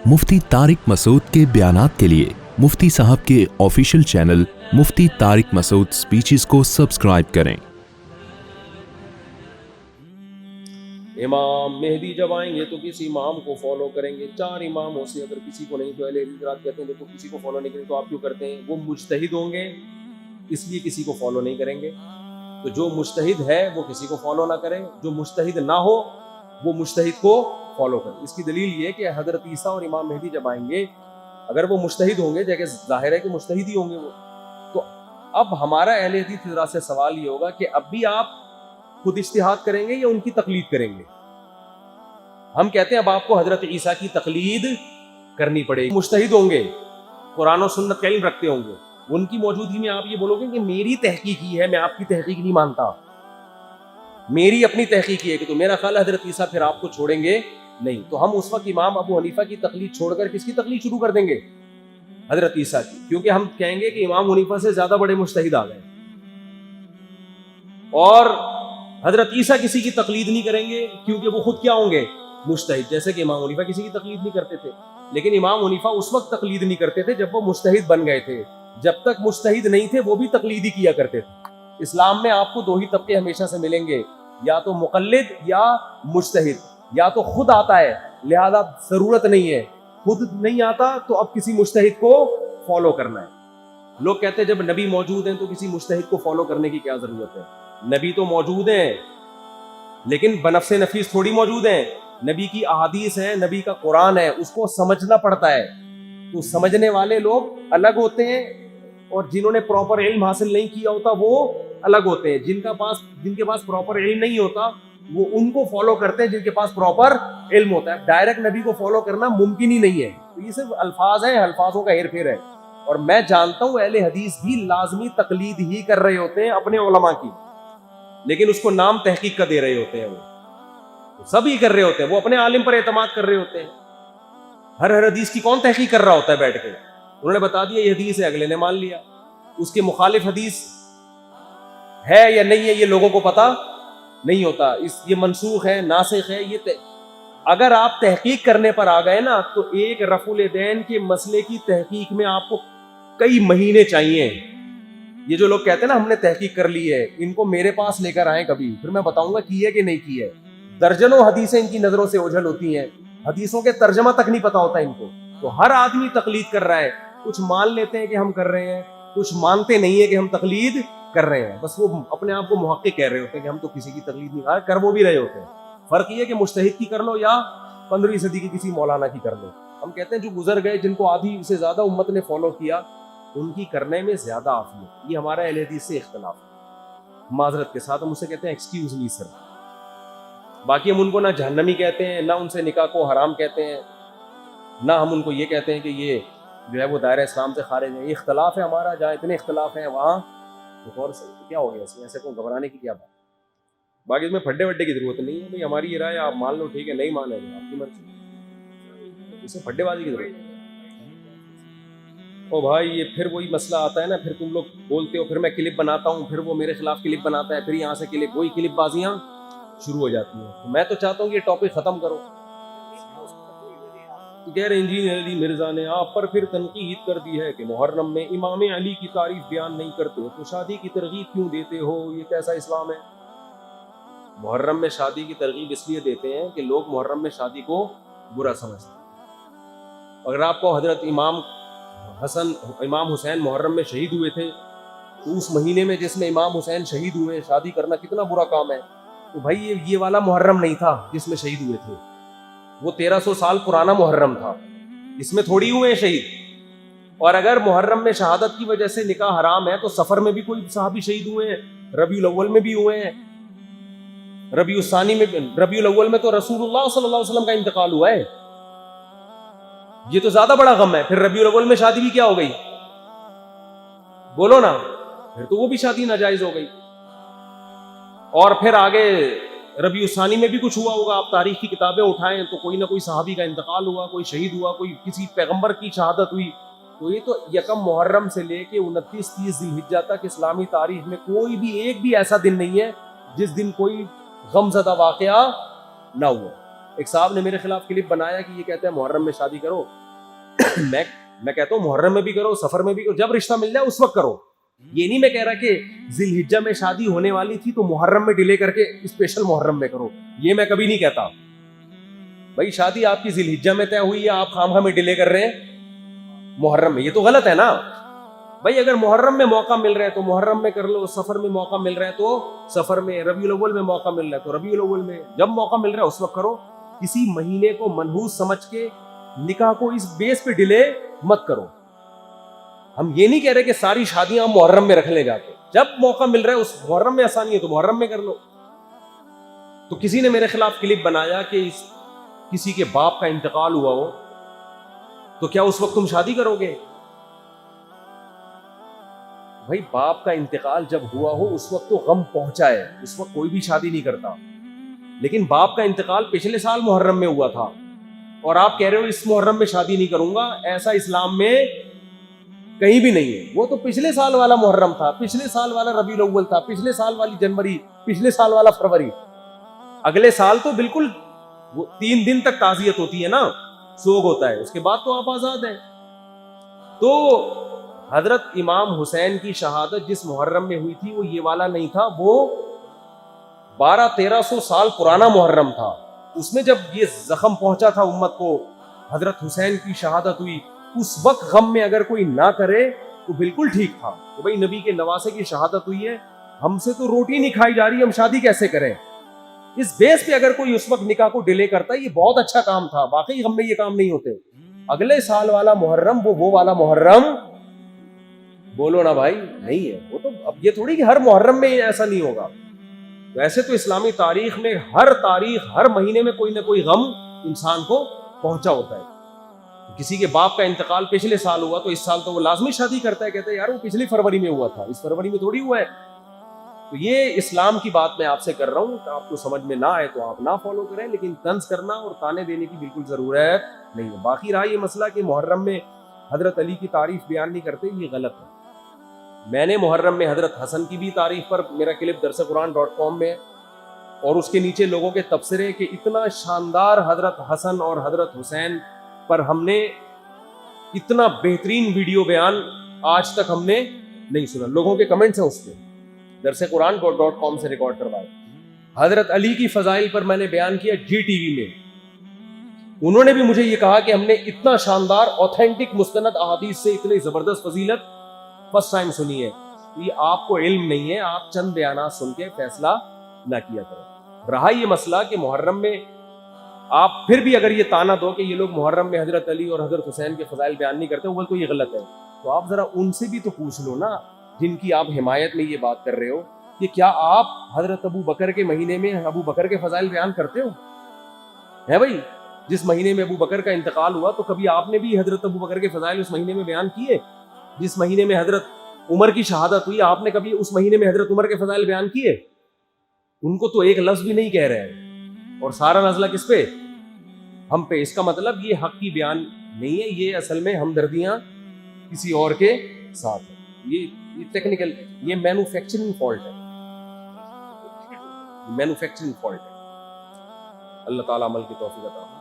मुफ्ती तारिक मसूद के बयानात के लिए मुफ्ती साहब के ऑफिशियल चैनल मुफ्ती तारिक मसूद स्पीचेस को सब्सक्राइब करें। इमाम मेहदी जब आएंगे तो किसी इमाम को फॉलो करेंगे। 4 इमामों से अगर किसी को नहीं, तो अहले हदीस कहते हैं देखो किसी को फॉलो नहीं करेंगे तो आप क्यों करते हैं? वो मुज्तहिद होंगे इसलिए किसी को फॉलो नहीं करेंगे। तो जो मुज्तहिद है वो किसी को फॉलो ना करे, जो मुज्तहिद ना हो वो मुज्तहिद को फॉलो करे। इसकी दलील ये है कि हजरत ईसा और इमाम मेहदी जब आएंगे, अगर वो मुज्तहिद होंगे, जगह जाहिर है कि मुज्तहिद ही होंगे वो, तो अब हमारा अहले हदीस की तरफ से सवाल ये होगा कि अब भी आप खुद इज्तिहाद करेंगे या उनकी तकलीद करेंगे? हम कहते हैं अब आपको हजरत ईसा की तकलीद करनी पड़ेगी। मुज्तहिद होंगे, कुरान और सुन्नत का इल्म रखते होंगे, उनकी मौजूदगी में आप ये बोलोगे कि मेरी तहकीकी है, मैं आपकी तहकीक नहीं मानता, मेरी अपनी तहकीकी है, कि तो मेरा ख्याल हजरत ईसा फिर आपको छोड़ेंगे नहीं। तो हम उस वक्त इमाम अबू हनीफा की तकलीद छोड़कर किसकी तकलीद शुरू कर देंगे? हजरत ईसा की, क्योंकि हम कहेंगे कि इमाम हनीफा से ज्यादा बड़े मुज्तहिद आ गए। और हजरत ईसा किसी की तकलीद नहीं करेंगे क्योंकि वो खुद क्या होंगे? मुज्तहिद। जैसे कि इमाम हनीफा किसी की तकलीद नहीं करते थे, लेकिन इमाम हनीफा उस वक्त तकलीद नहीं करते थे जब वो मुज्तहिद बन गए थे। जब तक मुज्तहिद नहीं थे वो भी तकलीद ही किया करते थे। इस्लाम में आपको 2 ही तबके हमेशा से मिलेंगे, या तो मुक़ल्लिद या मुज्तहिद। या तो खुद आता है लिहाजा जरूरत नहीं है, खुद नहीं आता तो अब किसी मुज्तहिद को फॉलो करना है। लोग कहते हैं जब नबी मौजूद हैं तो किसी मुज्तहिद को फॉलो करने की क्या जरूरत है? नबी तो मौजूद हैं लेकिन बनफ्से नफीस थोड़ी मौजूद हैं। नबी की अहादीस है, नबी का कुरान है, उसको समझना पड़ता है। तो समझने वाले लोग अलग होते हैं और जिन्होंने प्रॉपर इल्म हासिल नहीं किया होता वो अलग होते हैं। जिनके पास प्रॉपर इल्म नहीं होता वो उनको फॉलो करते हैं जिनके पास प्रॉपर इल्म होता है। डायरेक्ट नबी को फॉलो करना मुमकिन ही नहीं है। तो ये सिर्फ अल्फाज हैं, अल्फाजों का हेर फेर है। और मैं जानता हूँ अहले हदीस भी लाजमी तकलीद ही कर रहे होते हैं अपने उलमा की, लेकिन उसको नाम तहकीक का दे रहे होते हैं। वो सभी कर रहे होते हैं, वो अपने आलिम पर एतमाद कर रहे होते हैं। हर हदीस की कौन तहकीक कर रहा होता है बैठ के? उन्होंने बता दिया ये हदीस है, अगले ने मान लिया। उसके मुखालिफ हदीस है या नहीं है ये लोगों को पता नहीं होता। ये मनसूख है, नासिख है, ये अगर आप तहकीक करने पर आ गए ना तो एक रफुल दैन के मसले की तहकीक में आपको कई महीने चाहिए। ये जो लोग कहते हैं ना हमने तहकीक कर ली है, इनको मेरे पास लेकर आए कभी, फिर मैं बताऊंगा की है कि नहीं की है। दर्जनों हदीसें इनकी नजरों से ओझल होती हैं, हदीसों के तर्जमा तक नहीं पता होता इनको। तो हर आदमी तकलीद कर रहा है। कुछ मान लेते हैं कि हम कर रहे हैं, कुछ मानते नहीं है कि हम तकलीद कर रहे हैं। बस वो अपने आप को मुहक्किक कह रहे होते हैं कि हम तो किसी की तकलीद नहीं कर वो भी रहे होते हैं। फर्क ये है कि मुज्तहिद की कर लो या 15वीं सदी की किसी मौलाना की कर लो। हम कहते हैं जो गुजर गए, जिनको आधी से ज्यादा उम्मत ने फॉलो किया, उनकी करने में ज्यादा आफियत। ये हमारा अहले हदीस से इख्तिलाफ है, माजरत के साथ। हम उसे कहते हैं एक्सक्यूज मी सर। बाकी हम उनको ना जहन्नमी कहते हैं, ना उनसे निकाह को हराम कहते हैं, ना हम उनको ये कहते हैं कि ये जो है वो दायरा इस्लाम से खारिज है। ये इख्तिलाफ है हमारा। जहाँ इतने इख्तिलाफ हैं वहाँ और से क्या हो गया? ऐसे को घबराने की क्या बात? बाकी इसमें फड्डे वड्डे की जरूरत नहीं है भाई। हमारी ये राय आप मान लो, ठीक है, नहीं माने तो आपकी मर्जी। इसमें फड्डेबाजी की जरूरत है। ओ भाई ये फिर वही मसला आता है ना, फिर तुम लोग बोलते हो, फिर मैं क्लिप बनाता हूँ, फिर वो मेरे खिलाफ क्लिप बनाता है, फिर यहाँ से क्लिप, वही क्लिप बाजियाँ शुरू हो जाती हैं। तो मैं तो चाहता हूँ कि ये टॉपिक खत्म करो। गैर इंजीनियर अली मिर्जा ने आप पर फिर तनकीद कर दी है कि मुहर्रम में इमाम अली की तारीफ बयान नहीं करते तो शादी की तरगीब क्यों देते हो? ये कैसा इस्लाम है? मुहर्रम में शादी की तरगीब इसलिए देते हैं कि लोग मुहर्रम में शादी को बुरा समझते हैं। अगर आपको हजरत इमाम हुसैन मुहर्रम में शहीद हुए थे, तो उस महीने में जिसमें इमाम हुसैन शहीद हुए शादी करना कितना बुरा काम है? तो भाई ये वाला मुहर्रम नहीं था जिसमें शहीद हुए थे, वो 1300 साल पुराना मुहर्रम था, इसमें थोड़ी हुए शहीद। और अगर मुहर्रम में शहादत की वजह से निकाह हराम है तो सफर में भी कोई सहाबी शहीद हुए हैं, रबीउल अव्वल में भी हुए हैं, रबीउल अव्वल में तो रसूलुल्लाह सल्लल्लाहु अलैहि वसल्लम का इंतकाल हुआ है। ये तो ज्यादा बड़ा गम है। फिर रबीउल अव्वल में शादी भी क्या हो गई? बोलो ना, फिर तो वो भी शादी नाजायज हो गई। और फिर आगे रबीउल सानी में भी कुछ हुआ होगा। आप तारीख की किताबें उठाएं तो कोई ना कोई सहाबी का इंतकाल हुआ, कोई शहीद हुआ, कोई किसी पैगंबर की शहादत हुई। तो ये तो यकम मुहर्रम से लेके 29-30 जिलहिज्जा तक इस्लामी तारीख में कोई भी एक भी ऐसा दिन नहीं है जिस दिन कोई गमज़दा वाक़या ना हुआ। ایک صاحب نے میرے خلاف کلپ بنایا کہ یہ کہتا ہے محرم میں شادی کرو. میں کہتا ہوں محرم میں بھی کرو, سفر میں بھی کرو, جب رشتہ مل جائے اس وقت کرو. یہ نہیں میں کہہ رہا کہ ذی الحجہ میں شادی ہونے والی تھی تو محرم میں ڈیلے کر کے اسپیشل محرم میں کرو, یہ میں کبھی نہیں کہتا. بھائی شادی آپ کی ذی الحجہ میں طے ہوئی ہے, آپ خامخواہ میں ڈیلے کر رہے ہیں محرم میں, یہ تو غلط ہے نا. بھائی اگر محرم میں موقع مل رہا ہے تو محرم میں کر لو, سفر میں موقع مل رہا ہے تو سفر میں, ربیع الاول میں موقع مل رہا ہے تو ربیع الاول میں, جب موقع مل رہا ہے اس وقت کرو. کسی مہینے کو منحوس سمجھ کے نکاح کو اس بیس پہ ڈیلے مت کرو. ہم یہ نہیں کہہ رہے کہ ساری شادیاں ہم محرم میں رکھ لے جاتے, جب موقع مل رہا ہے اس محرم میں آسانی ہے تو محرم میں کر لو. تو کسی نے میرے خلاف کلپ بنایا کہ کسی کے باپ کا انتقال ہوا ہو تو کیا اس وقت تم شادی کرو گے؟ بھائی باپ کا انتقال جب ہوا ہو اس وقت تو غم پہنچا ہے, اس وقت کوئی بھی شادی نہیں کرتا. لیکن باپ کا انتقال پچھلے سال محرم میں ہوا تھا اور آپ کہہ رہے ہو اس محرم میں شادی نہیں کروں گا, ایسا اسلام میں کہیں بھی نہیں ہے. وہ تو پچھلے سال والا محرم تھا, پچھلے سال والا ربیع الاول تھا, پچھلے سال والی جنوری, پچھلے سال والا فروری. اگلے سال تو بالکل 3 دن تک تعزیت ہوتی ہے نا, سوگ ہوتا ہے, اس کے بعد تو آپ آزاد ہیں. تو حضرت امام حسین کی شہادت جس محرم میں ہوئی تھی وہ یہ والا نہیں تھا, وہ 1200-1300 سال پرانا محرم تھا. اس میں جب یہ زخم پہنچا تھا امت کو, حضرت حسین کی شہادت ہوئی, اس وقت غم میں اگر کوئی نہ کرے تو بالکل ٹھیک تھا کہ بھائی نبی کے نواسے کی شہادت ہوئی ہے, ہم سے تو روٹی نہیں کھائی جا رہی, ہم شادی کیسے کریں. اس بیس پہ اگر کوئی اس وقت نکاح کو ڈیلے کرتا ہے یہ بہت اچھا کام تھا. واقعی غم میں یہ کام نہیں ہوتے. اگلے سال والا محرم وہ والا محرم بولو نا بھائی نہیں ہے. وہ تو اب یہ تھوڑی کہ ہر محرم میں ایسا نہیں ہوگا. ویسے تو اسلامی تاریخ میں ہر مہینے میں کوئی نہ کوئی غم انسان کو پہنچا ہوتا ہے. کسی کے باپ کا انتقال پچھلے سال ہوا تو اس سال تو وہ لازمی شادی کرتا ہے, کہتے ہیں یار وہ پچھلی فروری میں ہوا تھا, اس فروری میں تھوڑی ہوا ہے. تو یہ اسلام کی بات میں آپ سے کر رہا ہوں کہ آپ کو سمجھ میں نہ آئے تو آپ نہ فالو کریں, لیکن طنز کرنا اور تانے دینے کی بالکل ضرورت نہیں ہے. باقی رہا یہ مسئلہ کہ محرم میں حضرت علی کی تعریف بیان نہیں کرتے, یہ غلط ہے. میں نے محرم میں حضرت حسن کی بھی تعریف پر میرا کلپ درسقرآن.com میں, اور اس کے نیچے لوگوں کے تبصرے کہ اتنا شاندار حضرت حسن اور حضرت حسین پر ہم نے اتنا بہترین ویڈیو بیان آج تک ہم نے نہیں سنا. لوگوں کے کمنٹس ہیں اس پہ, درسقرآن.com سے ریکارڈ کروائے. حضرت علی کی فضائل پر میں نے بیان کیا جی ٹی وی میں, انہوں نے بھی مجھے یہ کہا کہ ہم نے اتنا شاندار اوتھینٹک مستند احادیث سے اتنی زبردست فضیلت فرسٹ ٹائم سنی ہے. یہ آپ کو علم نہیں ہے, آپ چند بیانات سن کے فیصلہ نہ کیا کریں. رہا یہ مسئلہ کہ محرم میں آپ پھر بھی اگر یہ تانا دو کہ یہ لوگ محرم میں حضرت علی اور حضرت حسین کے فضائل بیان نہیں کرتے, وہ تو یہ غلط ہے. تو آپ ذرا ان سے بھی تو پوچھ لو نا جن کی آپ حمایت میں یہ بات کر رہے ہو کہ کیا آپ حضرت ابو بکر کے مہینے میں ابو بکر کے فضائل بیان کرتے ہو؟ ہے بھائی, جس مہینے میں ابو بکر کا انتقال ہوا تو کبھی آپ نے بھی حضرت ابو بکر کے فضائل اس مہینے میں بیان کیے؟ جس مہینے میں حضرت عمر کی شہادت ہوئی آپ نے کبھی اس مہینے میں حضرت عمر کے فضائل بیان کیے؟ ان کو تو ایک لفظ بھی نہیں کہہ رہے ہیں, اور سارا نزلہ کس پہ؟ ہم پہ. اس کا مطلب یہ حق کی بیان نہیں ہے, یہ اصل میں ہمدردیاں کسی اور کے ساتھ ہیں. یہ ٹیکنیکل, یہ مینوفیکچرنگ فالٹ ہے, مینوفیکچرنگ فالٹ ہے. اللہ تعالیٰ عمل کی توفیق عطا فرمائے.